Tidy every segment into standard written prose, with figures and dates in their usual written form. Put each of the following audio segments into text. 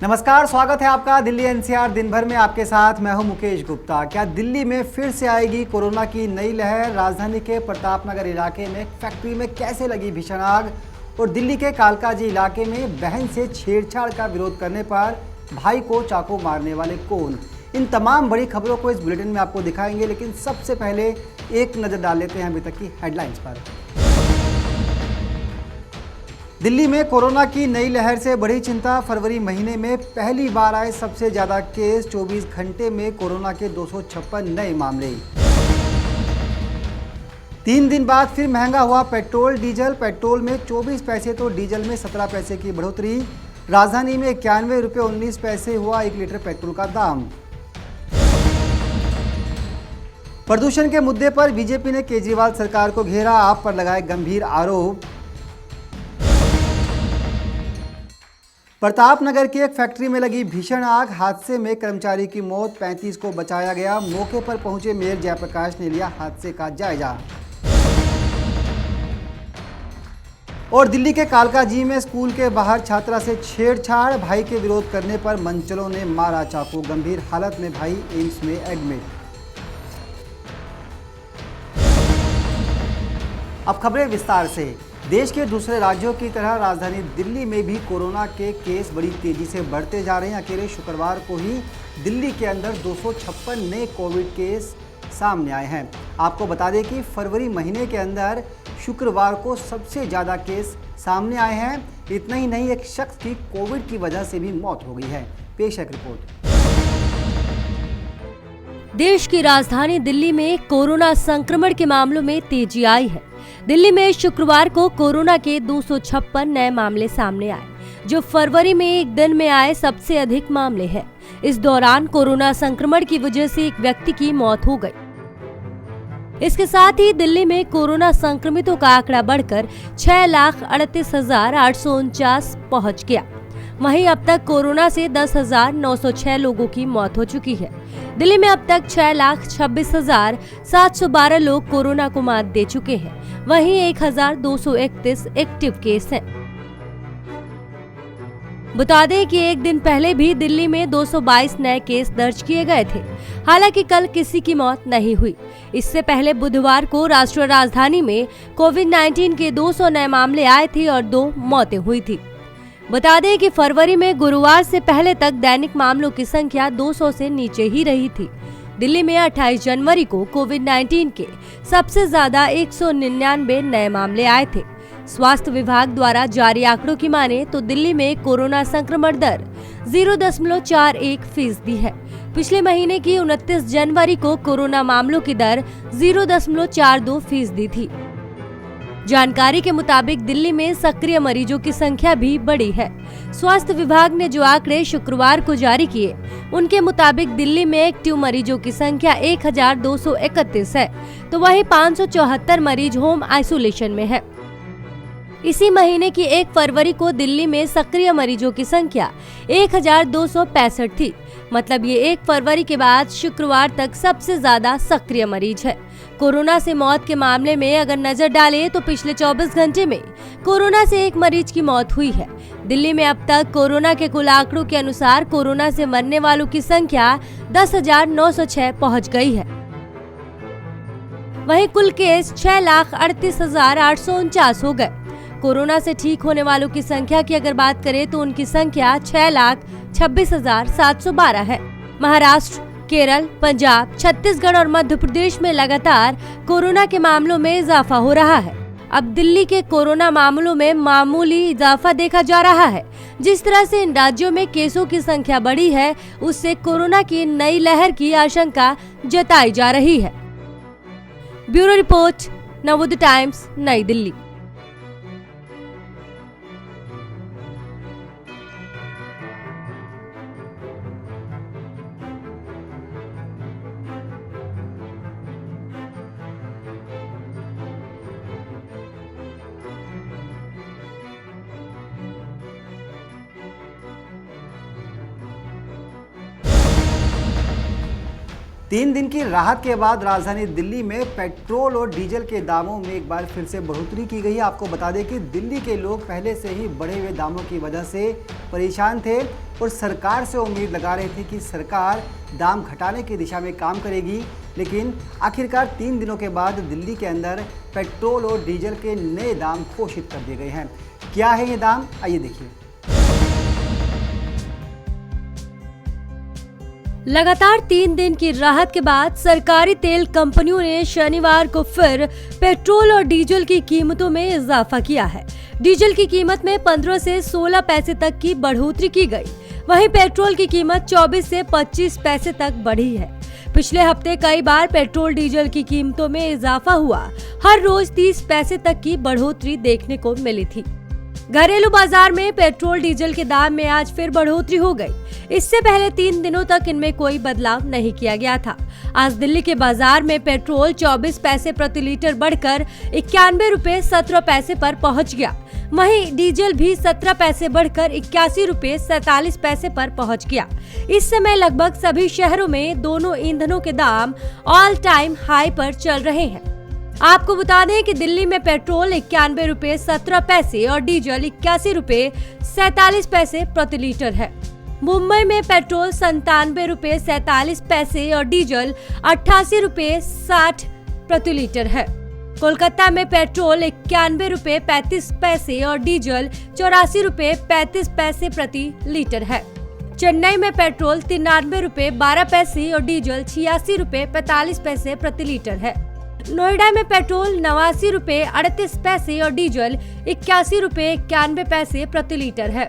नमस्कार, स्वागत है आपका दिल्ली एनसीआर दिन भर में। आपके साथ मैं हूं मुकेश गुप्ता। क्या दिल्ली में फिर से आएगी कोरोना की नई लहर? राजधानी के प्रताप नगर इलाके में फैक्ट्री में कैसे लगी भीषण आग? और दिल्ली के कालकाजी इलाके में बहन से छेड़छाड़ का विरोध करने पर भाई को चाकू मारने वाले कौन? इन तमाम बड़ी खबरों को इस बुलेटिन में आपको दिखाएंगे, लेकिन सबसे पहले एक नज़र डाल लेते हैं अभी तक की हेडलाइंस पर। दिल्ली में कोरोना की नई लहर से बड़ी चिंता। फरवरी महीने में पहली बार आए सबसे ज्यादा केस। 24 घंटे में कोरोना के 256 नए मामले। 3 दिन बाद फिर महंगा हुआ पेट्रोल डीजल। पेट्रोल में 24 पैसे तो डीजल में 17 पैसे की बढ़ोतरी। राजधानी में 91 रुपये 19 पैसे हुआ 1 लीटर पेट्रोल का दाम। प्रदूषण के मुद्दे पर बीजेपी ने केजरीवाल सरकार को घेरा। आप पर लगाए गंभीर आरोप। प्रताप नगर की एक फैक्ट्री में लगी भीषण आग। हादसे में कर्मचारी की मौत, 35 को बचाया गया। मौके पर पहुंचे मेयर जयप्रकाश ने लिया हादसे का जायजा। और दिल्ली के कालकाजी में स्कूल के बाहर छात्रा से छेड़छाड़। भाई के विरोध करने पर मनचलों ने मारा चाकू। गंभीर हालत में भाई एम्स में एडमिट। अब खबरें विस्तार से। देश के दूसरे राज्यों की तरह राजधानी दिल्ली में भी कोरोना के केस बड़ी तेजी से बढ़ते जा रहे हैं। अकेले शुक्रवार को ही दिल्ली के अंदर 256 नए कोविड केस सामने आए हैं। आपको बता दें कि फरवरी महीने के अंदर शुक्रवार को सबसे ज़्यादा केस सामने आए हैं। इतना ही नहीं, एक शख्स की कोविड की वजह से भी मौत हो गई है। पेश है रिपोर्ट। देश की राजधानी दिल्ली में कोरोना संक्रमण के मामलों में तेजी आई है। दिल्ली में शुक्रवार को कोरोना के 256 नए मामले सामने आए, जो फरवरी में एक दिन में आए सबसे अधिक मामले हैं। इस दौरान कोरोना संक्रमण की वजह से एक व्यक्ति की मौत हो गई। इसके साथ ही दिल्ली में कोरोना संक्रमितों का आंकड़ा बढ़कर 6,38,849 पहुंच गया। वहीं अब तक कोरोना से 10,906 लोगों की मौत हो चुकी है। दिल्ली में अब तक 6,26,712 लोग कोरोना को मात दे चुके हैं। वहीं 1,231 एक्टिव केस हैं। बता दें कि एक दिन पहले भी दिल्ली में 222 नए केस दर्ज किए गए थे। हालांकि कल किसी की मौत नहीं हुई। इससे पहले बुधवार को राष्ट्रीय राजधानी में कोविड-19 के 200 नए मामले आए थे और 2 मौतें हुई थी। बता दें कि फरवरी में गुरुवार से पहले तक दैनिक मामलों की संख्या 200 से नीचे ही रही थी। दिल्ली में 28 जनवरी को कोविड-19 के सबसे ज्यादा 199 नए मामले आए थे। स्वास्थ्य विभाग द्वारा जारी आंकड़ों की माने तो दिल्ली में कोरोना संक्रमण दर 0.41% है। पिछले महीने की 29 जनवरी को कोरोना मामलों की दर 0.42% थी। जानकारी के मुताबिक दिल्ली में सक्रिय मरीजों की संख्या भी बढ़ी है। स्वास्थ्य विभाग ने जो आंकड़े शुक्रवार को जारी किए, उनके मुताबिक दिल्ली में एक्टिव मरीजों की संख्या 1,231 है, तो वहीं 574 मरीज होम आइसोलेशन में है। इसी महीने की 1 फरवरी को दिल्ली में सक्रिय मरीजों की संख्या 1,265 थी। मतलब ये 1 फरवरी के बाद शुक्रवार तक सबसे ज्यादा सक्रिय मरीज है। कोरोना से मौत के मामले में अगर नजर डालें तो पिछले 24 घंटे में कोरोना से 1 मरीज की मौत हुई है। दिल्ली में अब तक कोरोना के कुल आंकड़ों के अनुसार कोरोना से मरने वालों की संख्या 10,906 पहुंच गई है। वहीं कुल केस 6,38,849 हो गए। कोरोना से ठीक होने वालों की संख्या की अगर बात करें तो उनकी संख्या 6,26,712 है। महाराष्ट्र, केरल, पंजाब, छत्तीसगढ़ और मध्य प्रदेश में लगातार कोरोना के मामलों में इजाफा हो रहा है। अब दिल्ली के कोरोना मामलों में मामूली इजाफा देखा जा रहा है। जिस तरह से इन राज्यों में केसों की संख्या बढ़ी है, उससे कोरोना की नई लहर की आशंका जताई जा रही है। ब्यूरो रिपोर्ट, नवोदय टाइम्स, नई दिल्ली। तीन दिन की राहत के बाद राजधानी दिल्ली में पेट्रोल और डीजल के दामों में एक बार फिर से बढ़ोतरी की गई है। आपको बता दें कि दिल्ली के लोग पहले से ही बढ़े हुए दामों की वजह से परेशान थे। और सरकार से उम्मीद लगा रहे थे कि सरकार दाम घटाने की दिशा में काम करेगी, लेकिन आखिरकार 3 दिनों के बाद दिल्ली के अंदर पेट्रोल और डीजल के नए दाम घोषित कर दिए गए हैं। क्या है ये दाम, आइए देखिए। लगातार 3 दिन की राहत के बाद सरकारी तेल कंपनियों ने शनिवार को फिर पेट्रोल और डीजल की कीमतों में इजाफा किया है। डीजल की कीमत में 15 से 16 पैसे तक की बढ़ोतरी की गई। वहीं पेट्रोल की कीमत 24 से 25 पैसे तक बढ़ी है। पिछले हफ्ते कई बार पेट्रोल डीजल की कीमतों में इजाफा हुआ। हर रोज 30 पैसे तक की बढ़ोतरी देखने को मिली थी। घरेलू बाजार में पेट्रोल डीजल के दाम में आज फिर बढ़ोतरी हो गई। इससे पहले 3 दिनों तक इनमें कोई बदलाव नहीं किया गया था। आज दिल्ली के बाजार में पेट्रोल 24 पैसे प्रति लीटर बढ़कर 91 रुपए 17 पैसे पर पहुंच गया। वहीं डीजल भी 17 पैसे बढ़कर 81 रुपए 47 पैसे पर पहुंच गया। इस समय लगभग सभी शहरों में दोनों ईंधनों के दाम ऑल टाइम हाई पर चल रहे हैं। आपको बता दें कि दिल्ली में पेट्रोल 91 रुपए 17 पैसे और डीजल 81 रुपए 47 पैसे प्रति लीटर है। मुंबई में पेट्रोल 97 रुपए 47 पैसे और डीजल 88 रुपए 60 प्रति लीटर है। कोलकाता में पेट्रोल 91 रुपए 35 पैसे और डीजल 84 रुपए 35 पैसे प्रति लीटर है। चेन्नई में पेट्रोल 93 रुपए 12 पैसे और डीजल 86 रुपए 45 पैसे प्रति लीटर है। नोएडा में पेट्रोल 89 रुपए 38 पैसे और डीजल 81 रुपए 91 पैसे प्रति लीटर है।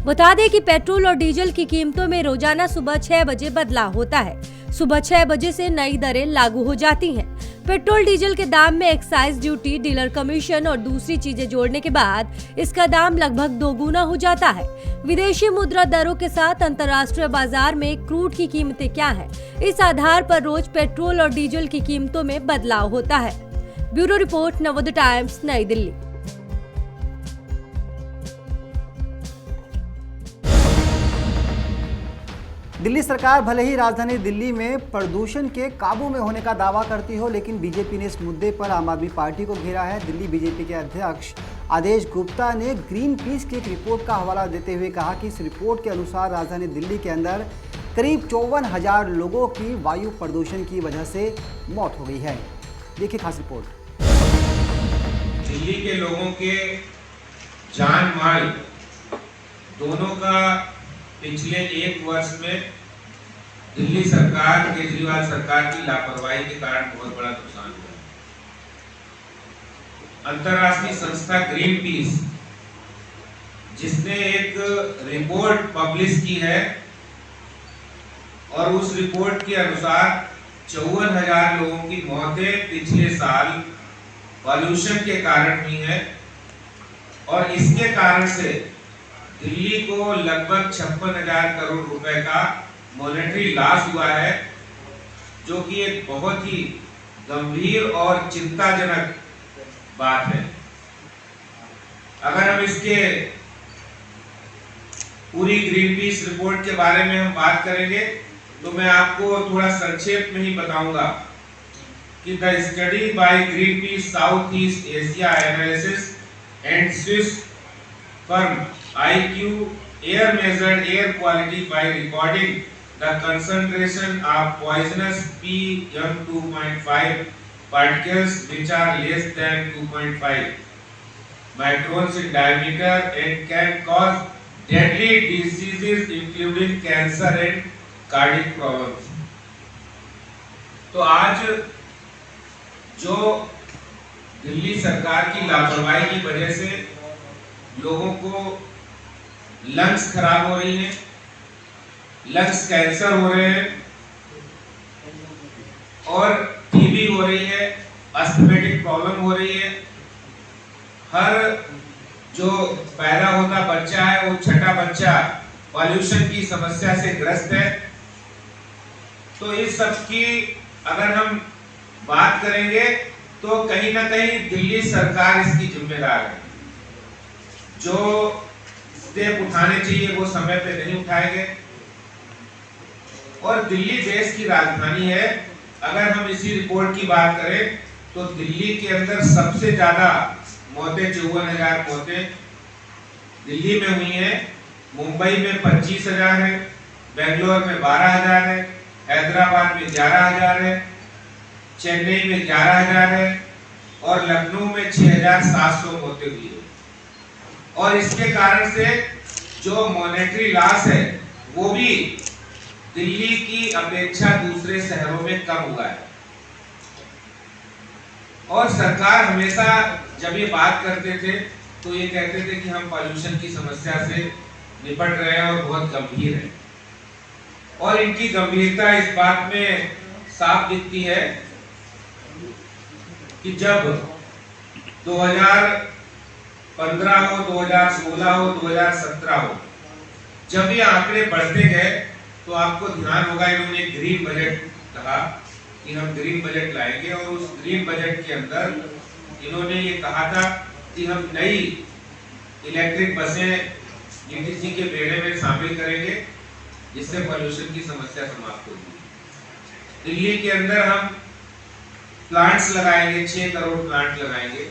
बता दें कि पेट्रोल और डीजल की कीमतों में रोजाना सुबह 6 बजे बदलाव होता है। सुबह 6 बजे से नई दरें लागू हो जाती हैं। पेट्रोल डीजल के दाम में एक्साइज ड्यूटी, डीलर कमीशन और दूसरी चीजें जोड़ने के बाद इसका दाम लगभग दोगुना हो जाता है। विदेशी मुद्रा दरों के साथ अंतर्राष्ट्रीय बाजार में क्रूड की कीमतें क्या हैं, इस आधार पर रोज पेट्रोल और डीजल की कीमतों में बदलाव होता है। ब्यूरो रिपोर्ट, नवोदय टाइम्स, नई दिल्ली। दिल्ली सरकार भले ही राजधानी दिल्ली में प्रदूषण के काबू में होने का दावा करती हो, लेकिन बीजेपी ने इस मुद्दे पर आम आदमी पार्टी को घेरा है। दिल्ली बीजेपी के अध्यक्ष आदेश गुप्ता ने ग्रीन पीस की एक रिपोर्ट का हवाला देते हुए कहा कि इस रिपोर्ट के अनुसार राजधानी दिल्ली के अंदर करीब 54,000 लोगों की वायु प्रदूषण की वजह से मौत हो गई है। देखिए खास रिपोर्ट। दिल्ली के लोगों के जान माल दोनों का पिछले 1 वर्ष में दिल्ली सरकार, केजरीवाल सरकार की लापरवाही के कारण बहुत बड़ा नुकसान हुआ। अंतर्राष्ट्रीय संस्था ग्रीन पीस, जिसने एक रिपोर्ट पब्लिश की है और उस रिपोर्ट के अनुसार 54,000 लोगों की मौतें पिछले साल पॉल्यूशन के कारण हुई है और इसके कारण से दिल्ली को लगभग 56,000 करोड़ रुपए का मॉनेटरी लॉस हुआ है, जो कि एक बहुत ही गंभीर और चिंताजनक बात है। अगर हम इसके पूरी ग्रीन पीस रिपोर्ट के बारे में हम बात करेंगे तो मैं आपको थोड़ा संक्षेप में ही बताऊंगा कि the study by green peas south east Asia analysis and Swiss firm IQ air measured air quality by recording the concentration of poisonous PM2.5 particles which are less than 2.5 microns in diameter and can cause deadly diseases including cancer and cardiac problems। तो आज जो दिल्ली सरकार की लापरवाही की वजह से लोगों को लंग्स खराब हो रही हैं, लंग्स कैंसर हो रहे हैं और टीबी हो रही है, अस्थमेटिक प्रॉब्लम हो रही है। हर जो पैदा होता बच्चा है वो छठा बच्चा पॉल्यूशन की समस्या से ग्रस्त है। तो इस सब की अगर हम बात करेंगे तो कहीं ना कहीं दिल्ली सरकार इसकी जिम्मेदार है। जो स्टेप उठाने चाहिए वो समय पे नहीं उठाए गए और दिल्ली देश की राजधानी है। अगर हम इसी रिपोर्ट की बात करें तो दिल्ली के अंदर सबसे ज्यादा मौतें 54,000 मौतें दिल्ली में हुई हैं मुंबई में 25,000 है, बेंगलोर में 12,000 है, हैदराबाद में 11,000 है, चेन्नई में 11,000 है और लखनऊ में 6,700 मौतें हुई है। और इसके कारण से जो मॉनेटरी लॉस है वो भी दिल्ली की अपेक्षा दूसरे शहरों में कम हुआ है। और सरकार हमेशा जब ये बात करते थे तो ये कहते थे कि हम पॉल्यूशन की समस्या से निपट रहे हैं और बहुत गंभीर है। और इनकी गंभीरता इस बात में साफ दिखती है कि जब 2015 हो, 2016 हो, 2017 हो, जब ये आंकड़े बढ़ते गए तो आपको ध्यान होगा इन्होंने ग्रीन बजट कहा कि हम ग्रीन बजट लाएंगे और उस ग्रीन बजट के अंदर इन्होंने ये कहा था कि हम नई इलेक्ट्रिक बसें जीटीसी के बेड़े में शामिल करेंगे जिससे पोल्यूशन की समस्या समाप्त होगी। दिल्ली के अंदर हम प्लांट्स लगाएंगे, 6 करोड़ प्लांट लगाएंगे,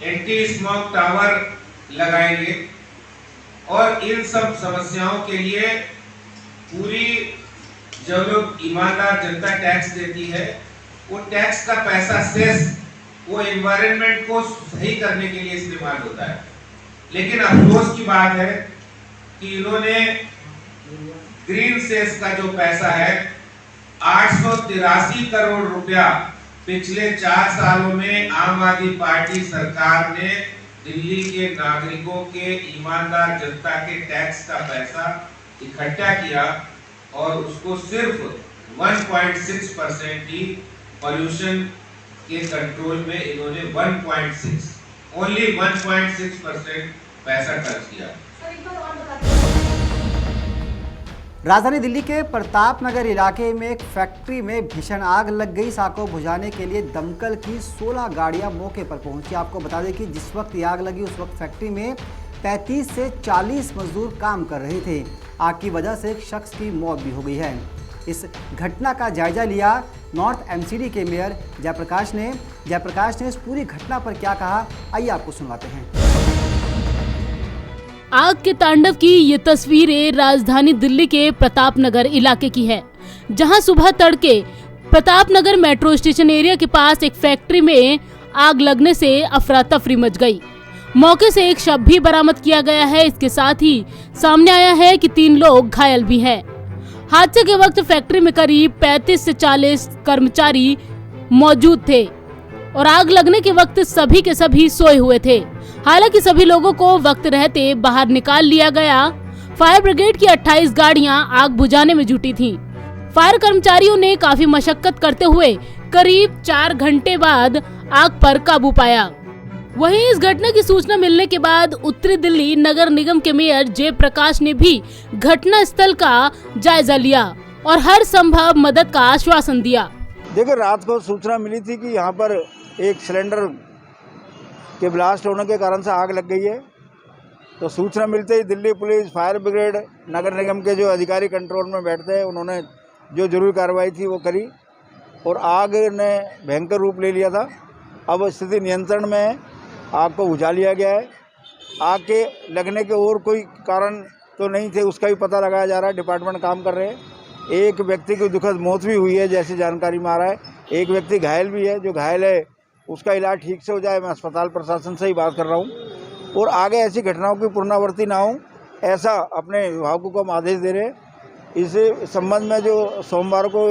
एंटी स्मोक टावर लगाएंगे और इन सब समस्याओं के लिए पूरी जो लोग ईमानदार जनता टैक्स देती है वो टैक्स का पैसा सेस वो एनवायरनमेंट को सही करने के लिए इस्तेमाल होता है। लेकिन अफसोस की बात है कि इन्होंने ग्रीन सेस का जो पैसा है 883 करोड़ रुपया पिछले 4 सालों में आम आदमी पार्टी सरकार ने दिल्ली के नागरिकों के ईमानदार जनता के टैक्स का पैसा इकट्ठा किया और उसको सिर्फ 1.6% ही पॉल्यूशन के कंट्रोल में इन्होंने 1.6% पैसा खर्च किया। राजधानी दिल्ली के प्रताप नगर इलाके में एक फैक्ट्री में भीषण आग लग गई। आग को बुझाने के लिए दमकल की 16 गाड़ियां मौके पर पहुंची। आपको बता दें कि जिस वक्त ये आग लगी उस वक्त फैक्ट्री में 35 से 40 मजदूर काम कर रहे थे। आग की वजह से एक शख्स की मौत भी हो गई है। इस घटना का जायजा लिया नॉर्थ एमसीडी के मेयर जयप्रकाश ने इस पूरी घटना पर क्या कहा, आइए आपको सुनवाते हैं। आग के तांडव की ये तस्वीरें राजधानी दिल्ली के प्रताप नगर इलाके की है, जहां सुबह तड़के Pratap Nagar metro station area के पास एक फैक्ट्री में आग लगने से अफरा तफरी मच गई। मौके से एक शव भी बरामद किया गया है। इसके साथ ही सामने आया है कि 3 लोग घायल भी हैं। हादसे के वक्त फैक्ट्री में करीब 35 से 40 कर्मचारी मौजूद थे और आग लगने के वक्त सभी के सभी सोए हुए थे। हालांकि सभी लोगों को वक्त रहते बाहर निकाल लिया गया। फायर ब्रिगेड की 28 गाड़ियां आग बुझाने में जुटी थीं। फायर कर्मचारियों ने काफी मशक्कत करते हुए करीब 4 घंटे बाद आग पर काबू पाया। वहीं इस घटना की सूचना मिलने के बाद उत्तरी दिल्ली नगर निगम के मेयर जयप्रकाश ने भी घटना स्थल का जायजा लिया और हर संभव मदद का आश्वासन दिया। देखिए, रात को सूचना मिली थी कि यहाँ पर एक सिलेंडर के ब्लास्ट होने के कारण से आग लग गई है। तो सूचना मिलते ही दिल्ली पुलिस, फायर ब्रिगेड, नगर निगम के जो अधिकारी कंट्रोल में बैठते हैं उन्होंने जो जरूरी कार्रवाई थी वो करी और आग ने भयंकर रूप ले लिया था। अब स्थिति नियंत्रण में है, आग को बुझा लिया गया है। आग के लगने के और कोई कारण तो नहीं थे, उसका भी पता लगाया जा रहा है। डिपार्टमेंट काम कर रहे हैं। एक व्यक्ति की दुखद मौत भी हुई है जैसी जानकारी में आ रहा है। एक व्यक्ति घायल भी है। जो घायल है उसका इलाज ठीक से हो जाए, मैं अस्पताल प्रशासन से ही बात कर रहा हूँ और आगे ऐसी घटनाओं की पुनरावृत्ति ना हो ऐसा अपने विभागों को हम आदेश दे रहे हैं। इस संबंध में जो सोमवार को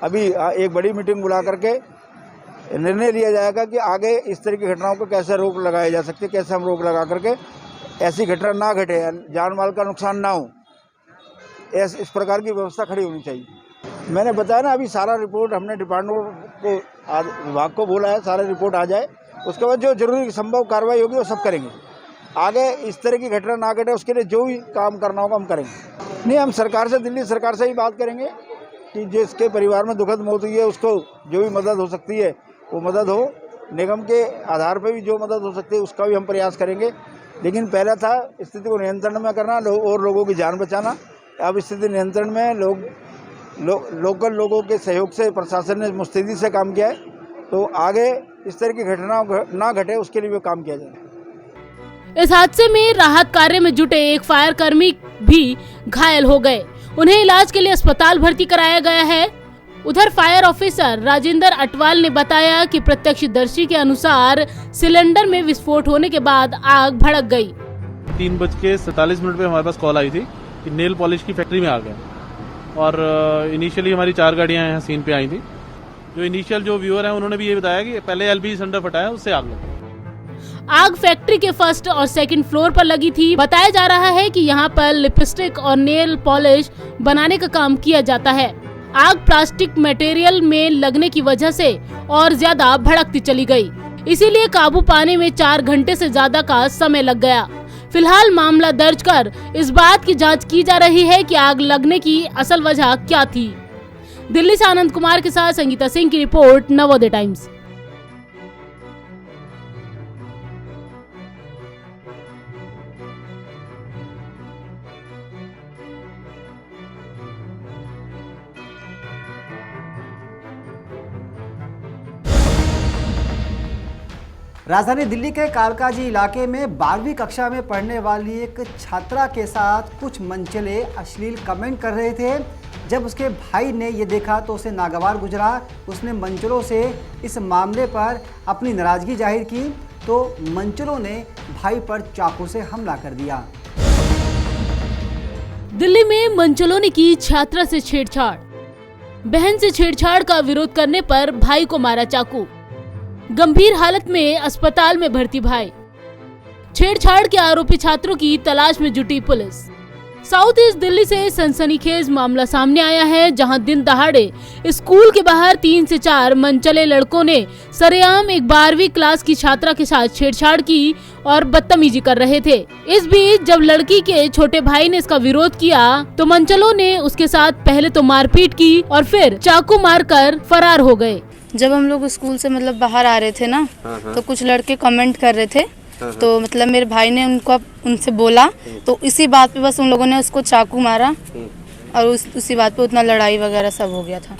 अभी एक बड़ी मीटिंग बुला करके निर्णय लिया जाएगा कि आगे इस तरह की घटनाओं को कैसे रोक लगाई जा सकती है, कैसे हम रोक लगा करके ऐसी घटना ना घटे, जान माल का नुकसान ना हो, इस प्रकार की व्यवस्था खड़ी होनी चाहिए। मैंने बताया ना, अभी सारा रिपोर्ट हमने डिपार्टमेंट को विभाग को बोला है, सारा रिपोर्ट आ जाए, उसके बाद जो जरूरी संभव कार्रवाई होगी वो सब करेंगे। आगे इस तरह की घटना ना घटे उसके लिए जो भी काम करना होगा हम करेंगे। नहीं, हम सरकार से, दिल्ली सरकार से ही बात करेंगे कि जिसके परिवार में दुखद मौत हुई है उसको जो भी मदद हो सकती है वो मदद हो। निगम के आधार पर भी जो मदद हो सकती है उसका भी हम प्रयास करेंगे। लेकिन पहला था स्थिति को नियंत्रण में करना और लोगों की जान बचाना। अब स्थिति नियंत्रण में लोकल लोगों के सहयोग से प्रशासन ने मुस्तैदी से काम किया है। तो आगे इस तरह की घटना ना घटे उसके लिए भी काम किया जाए। इस हादसे में राहत कार्य में जुटे एक फायर कर्मी भी घायल हो गए। उन्हें इलाज के लिए अस्पताल भर्ती कराया गया है। उधर फायर ऑफिसर राजेंद्र अटवाल ने बताया कि प्रत्यक्षदर्शी के अनुसार सिलेंडर में विस्फोट होने के बाद आग भड़क गई। 3:47 पे हमारे पास कॉल आई थी कि नेल पॉलिश की फैक्ट्री में आ गया और इनिशियली हमारी 4 गाड़ियां यहाँ सीन पे आई थी। जो इनिशियल जो व्यूअर है उन्होंने भी ये बताया कि पहले एलपीजी सिलेंडर फटा है, उससे आग लगी। आग फैक्ट्री के फर्स्ट और सेकंड फ्लोर पर लगी थी। बताया जा रहा है कि यहाँ पर लिपस्टिक और नेल पॉलिश बनाने का काम किया जाता है। आग प्लास्टिक मटेरियल में लगने की वजह से और ज्यादा भड़कती चली गई, इसीलिए काबू पाने में 4 घंटे से ज्यादा का समय लग गया। फिलहाल मामला दर्ज कर इस बात की जांच की जा रही है कि आग लगने की असल वजह क्या थी। दिल्ली से आनंद कुमार के साथ संगीता सिंह की रिपोर्ट, नवोदय टाइम्स। राजधानी दिल्ली के कालकाजी इलाके में 12वीं कक्षा में पढ़ने वाली एक छात्रा के साथ कुछ मनचले अश्लील कमेंट कर रहे थे। जब उसके भाई ने ये देखा तो उसे नागवार गुजरा। उसने मंचलों से इस मामले पर अपनी नाराजगी जाहिर की तो मंचलों ने भाई पर चाकू से हमला कर दिया। दिल्ली में मंचलों ने की छात्रा से छेड़छाड़। बहन से छेड़छाड़ का विरोध करने पर भाई को मारा चाकू। गंभीर हालत में अस्पताल में भर्ती भाई। छेड़छाड़ के आरोपी छात्रों की तलाश में जुटी पुलिस। साउथ ईस्ट दिल्ली से सनसनीखेज मामला सामने आया है, जहां दिन दहाड़े स्कूल के बाहर 3 से 4 मनचले लड़कों ने सरेआम एक 12वीं क्लास की छात्रा के साथ छेड़छाड़ की और बदतमीजी कर रहे थे। इस बीच जब लड़की के छोटे भाई ने इसका विरोध किया तो मनचलों ने उसके साथ पहले तो मारपीट की और फिर चाकू मारकर फरार हो गए। जब हम लोग स्कूल से मतलब बाहर आ रहे थे ना, तो कुछ लड़के कमेंट कर रहे थे, तो मतलब मेरे भाई ने उनसे बोला, तो इसी बात पे बस उन लोगों ने उसको चाकू मारा और उसी बात पे उतना लड़ाई वगैरह सब हो गया था।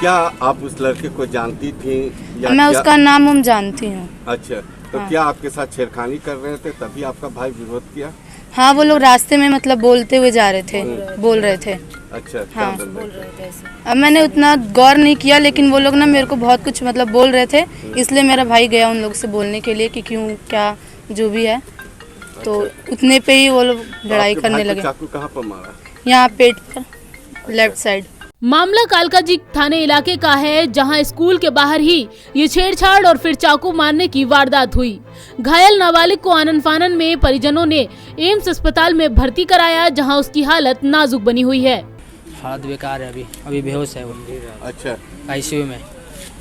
क्या आप उस लड़के को जानती थी या मैं उसका नाम जानती हूँ। अच्छा, तो क्या आपके साथ छेड़खानी कर रहे थे तभी आपका भाई विरोध किया? हाँ, वो लोग रास्ते में मतलब बोलते हुए जा रहे थे, बोल रहे थे। अच्छा, हाँ, बोल रहे थे ऐसे। अब मैंने उतना गौर नहीं किया, लेकिन वो लोग ना मेरे को बहुत कुछ मतलब बोल रहे थे, इसलिए मेरा भाई गया उन लोग से बोलने के लिए कि क्यों क्या जो भी है। तो उतने पे ही वो लोग लड़ाई करने लगे। चाकू कहाँ पर मारा? यहाँ पेट पर, लेफ्ट साइड। मामला कालकाजी थाने इलाके का है, जहां स्कूल के बाहर ही ये छेड़छाड़ और फिर चाकू मारने की वारदात हुई। घायल नाबालिग को आनन फानन में परिजनों ने एम्स अस्पताल में भर्ती कराया, जहां उसकी हालत नाजुक बनी हुई है। हालत बेकार है, अभी बेहोश है वो। अच्छा, आईसीयू में।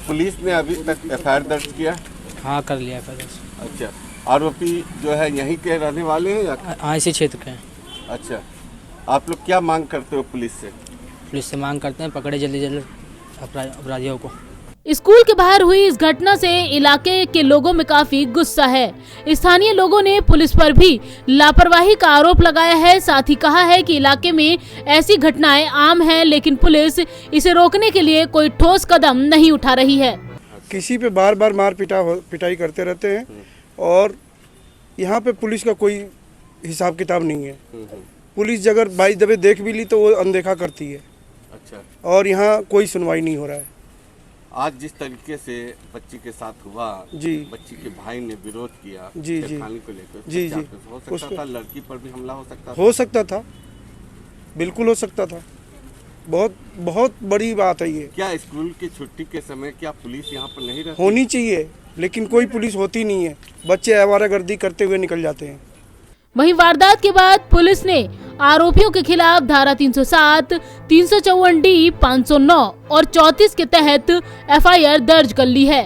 पुलिस ने अभी तक एफआईआर दर्ज किया? हाँ, कर लिया एफआईआर। अच्छा, आरोपी जो है यहीं के रहने वाले हैं या? हाँ, इसी क्षेत्र के हैं। अच्छा, आप लोग क्या मांग करते हो पुलिस से? पुलिस से मांग करते हैं पकड़े जल्दी जल्दी अपराधियों को। स्कूल के बाहर हुई इस घटना से इलाके के लोगों में काफी गुस्सा है। स्थानीय लोगों ने पुलिस पर भी लापरवाही का आरोप लगाया है। साथ ही कहा है कि इलाके में ऐसी घटनाएं आम हैं, लेकिन पुलिस इसे रोकने के लिए कोई ठोस कदम नहीं उठा रही है। किसी पे बार बार मार पिटाई करते रहते हैं और यहाँ पे पुलिस का कोई हिसाब किताब नहीं है। पुलिस अगर बाई दबे देख भी ली तो वो अनदेखा करती है। अच्छा, और यहाँ कोई सुनवाई नहीं हो रहा है। आज जिस तरीके से बच्ची के साथ हुआ जी, बच्ची के भाई ने विरोध किया जी जी को लेकर, जी जी, हो सकता था लड़की पर भी हमला हो सकता था, बिल्कुल हो सकता था। बहुत बहुत बड़ी बात है ये। क्या स्कूल की छुट्टी के समय क्या पुलिस यहाँ पर नहीं रहती? होनी चाहिए, लेकिन कोई पुलिस होती नहीं है। बच्चे आवारागर्दी करते हुए निकल जाते हैं। वहीं वारदात के बाद पुलिस ने आरोपियों के खिलाफ धारा 307, 354D, 509 और 34 के तहत एफआईआर दर्ज कर ली है।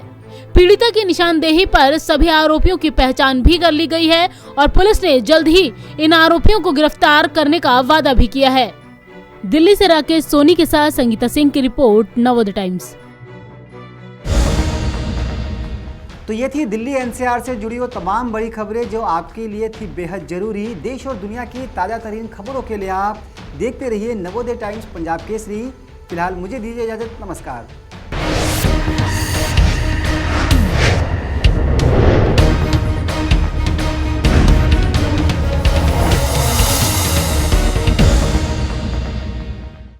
पीड़िता की निशानदेही पर सभी आरोपियों की पहचान भी कर ली गई है और पुलिस ने जल्द ही इन आरोपियों को गिरफ्तार करने का वादा भी किया है। दिल्ली से राकेश सोनी के साथ संगीता सिंह की रिपोर्ट, नवोदय टाइम्स। तो ये थी दिल्ली एनसीआर से जुड़ी वो तमाम बड़ी खबरें जो आपके लिए थी बेहद जरूरी। देश और दुनिया की ताज़ा तरीन खबरों के लिए आप देखते रहिए नवोदय टाइम्स पंजाब केसरी। फिलहाल मुझे दीजिए इजाज़त, नमस्कार।